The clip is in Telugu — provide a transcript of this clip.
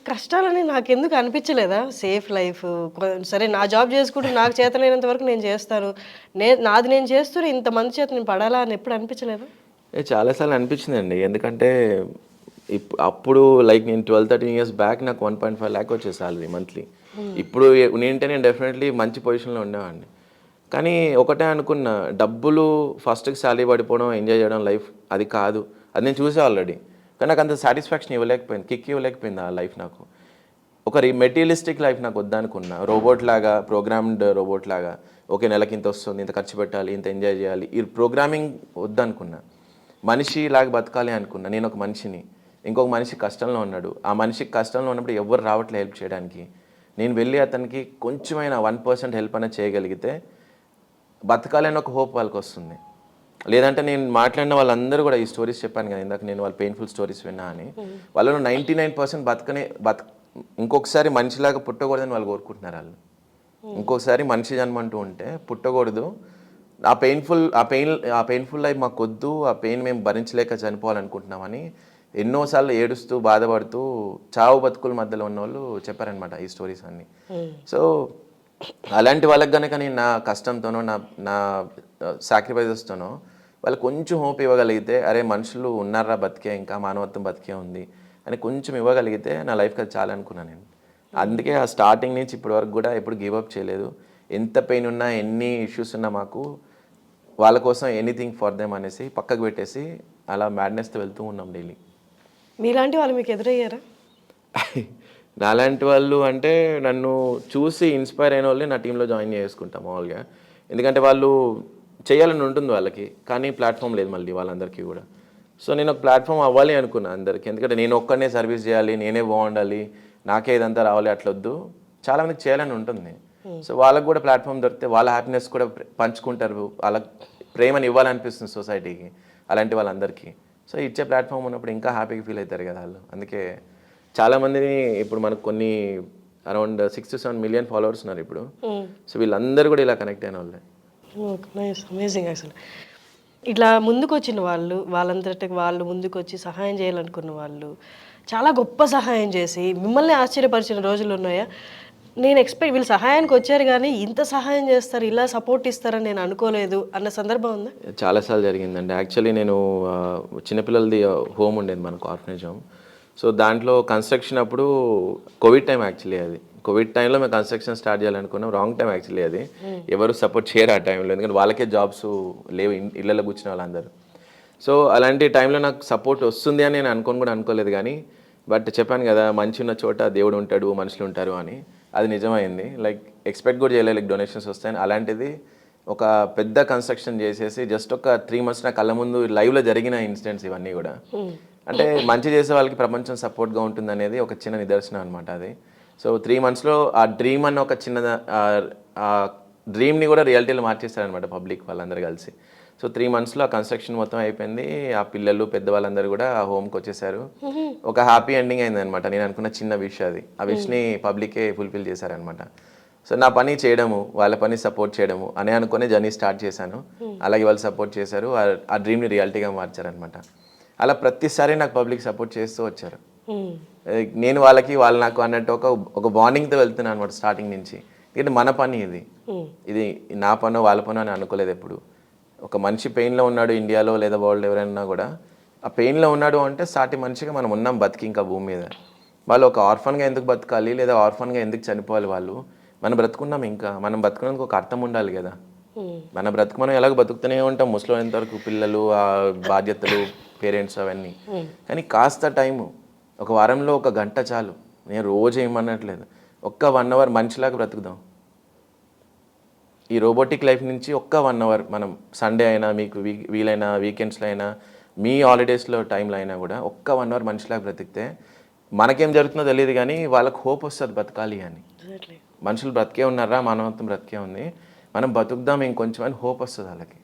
కష్టాలని నాకెందుకు అనిపించలేదా? సేఫ్ లైఫ్ సరే నా జాబ్ చేసుకుంటూ నాకు చేతనైనంత వరకు నేను చేస్తాను. నాది నేను చేస్తూనే ఇంతమంది చేత నేను పడాలా అని ఎప్పుడు అనిపించలేదా? చాలా సార్లు అనిపించిందండి. ఎందుకంటే అప్పుడు లైక్ నేను 12, 13 ఇయర్స్ బ్యాక్ నాకు 1.5 లాక్ వచ్చేది సాలరీ మంత్లీ. ఇప్పుడు నేనంటే నేను డెఫినెట్లీ మంచి పొజిషన్‌లో ఉండేవాడిని. కానీ ఒకటే అనుకున్నా, డబ్బులు ఫస్ట్‌కి సాలరీ పడిపోవడం, ఎంజాయ్ చేయడం లైఫ్ అది కాదు. అది నేను చూసా ఆల్రెడీ. కానీ నాకు అంత సాటిస్ఫాక్షన్ ఇవ్వలేకపోయింది. కిక్ ఇవ్వలేకపోయింది ఆ లైఫ్ నాకు. ఒక మెటీరియలిస్టిక్ లైఫ్ నాకు వద్దనుకున్నా. రోబోట్ లాగా, ప్రోగ్రామ్డ్ రోబోట్ లాగా ఓకే నెలకి ఇంత వస్తుంది, ఇంత ఖర్చు పెట్టాలి, ఇంత ఎంజాయ్ చేయాలి. ఈ ప్రోగ్రామింగ్ వద్దనుకున్నా. మనిషిలాగా బతకాలి అనుకున్నా. నేను ఒక మనిషిని. ఇంకొక మనిషి కష్టంలో ఉన్నాడు. ఆ మనిషికి కష్టంలో ఉన్నప్పుడు ఎవ్వరు రావట్లే హెల్ప్ చేయడానికి. నేను వెళ్ళి అతనికి కొంచెమైనా 1% హెల్ప్ అనేది చేయగలిగితే బతకాలని ఒక హోప్ వాళ్ళకి వస్తుంది. లేదంటే నేను మాట్లాడిన వాళ్ళందరూ కూడా ఈ స్టోరీస్ చెప్పాను కదా ఇందాక, నేను వాళ్ళ పెయిన్ఫుల్ స్టోరీస్ విన్నా అని. వాళ్ళలో 99% ఇంకొకసారి మనిషిలాగా పుట్టకూడదని వాళ్ళు కోరుకుంటున్నారు వాళ్ళు. ఇంకొకసారి మనిషి జన్మ అంటూ ఉంటే పుట్టకూడదు. ఆ పెయిన్ఫుల్ లైఫ్ మాకు వద్దు, ఆ పెయిన్ మేము భరించలేక చనిపోవాలనుకుంటున్నామని ఎన్నోసార్లు ఏడుస్తూ బాధపడుతూ చావు బతుకుల మధ్యలో ఉన్న వాళ్ళు చెప్పారనమాట ఈ స్టోరీస్ అన్నీ. సో అలాంటి వాళ్ళకి కనుక నేను నా కష్టంతోనో నా సాక్రిఫైజెస్తోనో వాళ్ళకి కొంచెం హోప్ ఇవ్వగలిగితే, అరే మనుషులు ఉన్నారా బతికే, ఇంకా మానవత్వం బతికే ఉంది అని కొంచెం ఇవ్వగలిగితే నా లైఫ్కి అది చాలా అనుకున్నాను నేను. అందుకే ఆ స్టార్టింగ్ నుంచి ఇప్పటి వరకు కూడా ఎప్పుడు గివ్ అప్ చేయలేదు. ఎంత పెయిన్ ఉన్నా, ఎన్ని ఇష్యూస్ ఉన్నా మాకు వాళ్ళ కోసం ఎనీథింగ్ ఫర్ దెమ్ అనేసి పక్కకు పెట్టేసి అలా మ్యాడ్నెస్తో వెళ్తూ ఉన్నాం డైలీ. మీలాంటి వాళ్ళు మీకు ఎదురయ్యారా? నాలాంటి వాళ్ళు అంటే నన్ను చూసి ఇన్స్పైర్ అయిన వాళ్ళని నా టీంలో జాయిన్ చేసుకుంటాం మామూలుగా. ఎందుకంటే వాళ్ళు చేయాలని ఉంటుంది వాళ్ళకి, కానీ ప్లాట్ఫామ్ లేదు మళ్ళీ వాళ్ళందరికీ కూడా. సో నేను ఒక ప్లాట్ఫామ్ అవ్వాలి అనుకున్నాను అందరికీ. ఎందుకంటే నేను ఒక్కనే సర్వీస్ చేయాలి, నేనే బాగుండాలి, నాకే ఇదంతా రావాలి అట్లొద్దు. చాలామందికి చేయాలని ఉంటుంది. సో వాళ్ళకు కూడా ప్లాట్ఫామ్ దొరికితే వాళ్ళ హ్యాపీనెస్ కూడా పంచుకుంటారు, వాళ్ళ ప్రేమని ఇవ్వాలనిపిస్తుంది సొసైటీకి అలాంటి వాళ్ళందరికీ. సో ఇచ్చే ప్లాట్ఫామ్ ఉన్నప్పుడు ఇంకా హ్యాపీగా ఫీల్ అవుతారు కదా వాళ్ళు. అందుకే చాలామందిని ఇప్పుడు మనకు కొన్ని అరౌండ్ 6 to 7 మిలియన్ ఫాలోవర్స్ ఉన్నారు ఇప్పుడు. సో వీళ్ళందరూ కూడా ఇలా కనెక్ట్ అయిన వాళ్ళే. Nice, amazing. అసలు ఇట్లా ముందుకొచ్చిన వాళ్ళు, వాళ్ళంతటికి వాళ్ళు ముందుకొచ్చి సహాయం చేయాలనుకున్న వాళ్ళు చాలా గొప్ప సహాయం చేసి మిమ్మల్ని ఆశ్చర్యపరిచిన రోజులు ఉన్నాయా? నేను వీళ్ళు సహాయానికి వచ్చారు కానీ ఇంత సహాయం చేస్తారు, ఇలా సపోర్ట్ ఇస్తారని నేను అనుకోలేదు అన్న సందర్భం ఉందా? చాలాసార్లు జరిగిందండి. యాక్చువల్లీ నేను చిన్నపిల్లలది హోమ్ ఉండేది మనకు, ఆర్ఫనేజ్ హోమ్. సో దాంట్లో కన్స్ట్రక్షన్ అప్పుడు కోవిడ్ టైం యాక్చువల్లీ అది. కోవిడ్ టైంలో మేము కన్స్ట్రక్షన్ స్టార్ట్ చేయాలనుకున్నాం. రాంగ్ టైం యాక్చువల్లీ అది. ఎవరు సపోర్ట్ చేయరు ఆ టైంలో, ఎందుకంటే వాళ్ళకే జాబ్స్ లేవు, ఇళ్ళలో కూర్చున్న వాళ్ళందరూ. సో అలాంటి టైంలో నాకు సపోర్ట్ వస్తుంది అని నేను అనుకోలేదు. కానీ బట్ చెప్పాను కదా, మంచి ఉన్న చోట దేవుడు ఉంటాడు, మనుషులు ఉంటారు అని. అది నిజమైంది. లైక్ ఎక్స్పెక్ట్ కూడా చేయలేదు లైక్ డొనేషన్స్ వస్తాయని. అలాంటిది ఒక పెద్ద కన్స్ట్రక్షన్ చేసేసి జస్ట్ ఒక 3 months నా కళ్ళ ముందు లైవ్లో జరిగిన ఇన్సిడెంట్స్ ఇవన్నీ కూడా. అంటే మంచి చేసే వాళ్ళకి ప్రపంచం సపోర్ట్గా ఉంటుంది అనేది ఒక చిన్న నిదర్శనం అనమాట అది. సో 3 monthsలో ఆ డ్రీమ్ అన్న ఒక చిన్న డ్రీమ్ని కూడా రియాలిటీలో మార్చేస్తారనమాట పబ్లిక్ వాళ్ళందరూ కలిసి. సో 3 monthsలో ఆ కన్స్ట్రక్షన్ మొత్తం అయిపోయింది. ఆ పిల్లలు పెద్దవాళ్ళందరూ కూడా ఆ హోమ్కి వచ్చేసారు. ఒక హ్యాపీ ఎండింగ్ అయిందనమాట. నేను అనుకున్న చిన్న విష్ అది. ఆ విష్ని పబ్లికే ఫుల్ఫిల్ చేశారనమాట. సో నా పని చేయడము, వాళ్ళ పని సపోర్ట్ చేయడము అని అనుకునే జర్నీ స్టార్ట్ చేశాను. అలాగే వాళ్ళు సపోర్ట్ చేశారు, ఆ డ్రీమ్ని రియాలిటీగా మార్చారనమాట. అలా ప్రతిసారి నాకు పబ్లిక్ సపోర్ట్ చేస్తూ వచ్చారు. నేను వాళ్ళు నాకు అన్నట్టు ఒక బాండింగ్తో వెళ్తున్నాను అనమాట స్టార్టింగ్ నుంచి. ఎందుకంటే మన పని ఇది నా పనో వాళ్ళ పనో అని అనుకోలేదు ఎప్పుడు. ఒక మనిషి పెయిన్లో ఉన్నాడు ఇండియాలో లేదా వరల్డ్ ఎవరైనా కూడా, ఆ పెయిన్లో ఉన్నాడు అంటే సాటి మనిషిగా మనం ఉన్నాం బతికి ఇంకా భూమి మీద. వాళ్ళు ఒక ఆర్ఫన్గా ఎందుకు బతకాలి, లేదా ఆర్ఫన్గా ఎందుకు చనిపోవాలి వాళ్ళు? మనం బ్రతుకున్నాం, ఇంకా మనం బ్రతుకున్నందుకు ఒక అర్థం ఉండాలి కదా. మన బ్రతుకు మనం ఎలాగో బతుకుతూనే ఉంటాం ముసలింత వరకు, పిల్లలు, ఆ బాధ్యతలు, పేరెంట్స్ అవన్నీ. కానీ కాస్త టైము, ఒక వారంలో 1 గంట చాలు. నేను రోజు ఏమనట్లేదు, ఒక్క 1 hour మనిషిలాగా బ్రతుకుదాం. ఈ రోబోటిక్ లైఫ్ నుంచి ఒక్క 1 hour మనం సండే అయినా, మీకు వీలైన వీకెండ్స్లో అయినా, మీ హాలిడేస్లో టైంలో అయినా కూడా ఒక్క 1 hour మనిషిలాగా బ్రతికితే మనకేం జరుగుతుందో తెలియదు కానీ వాళ్ళకి హోప్ వస్తుంది బతకాలి అని. మనుషులు బ్రతికే ఉన్నారా, మానవత్వం బ్రతికే ఉంది, మనం బతుకుదాం ఇంకొంచెం అని హోప్ వస్తుంది వాళ్ళకి.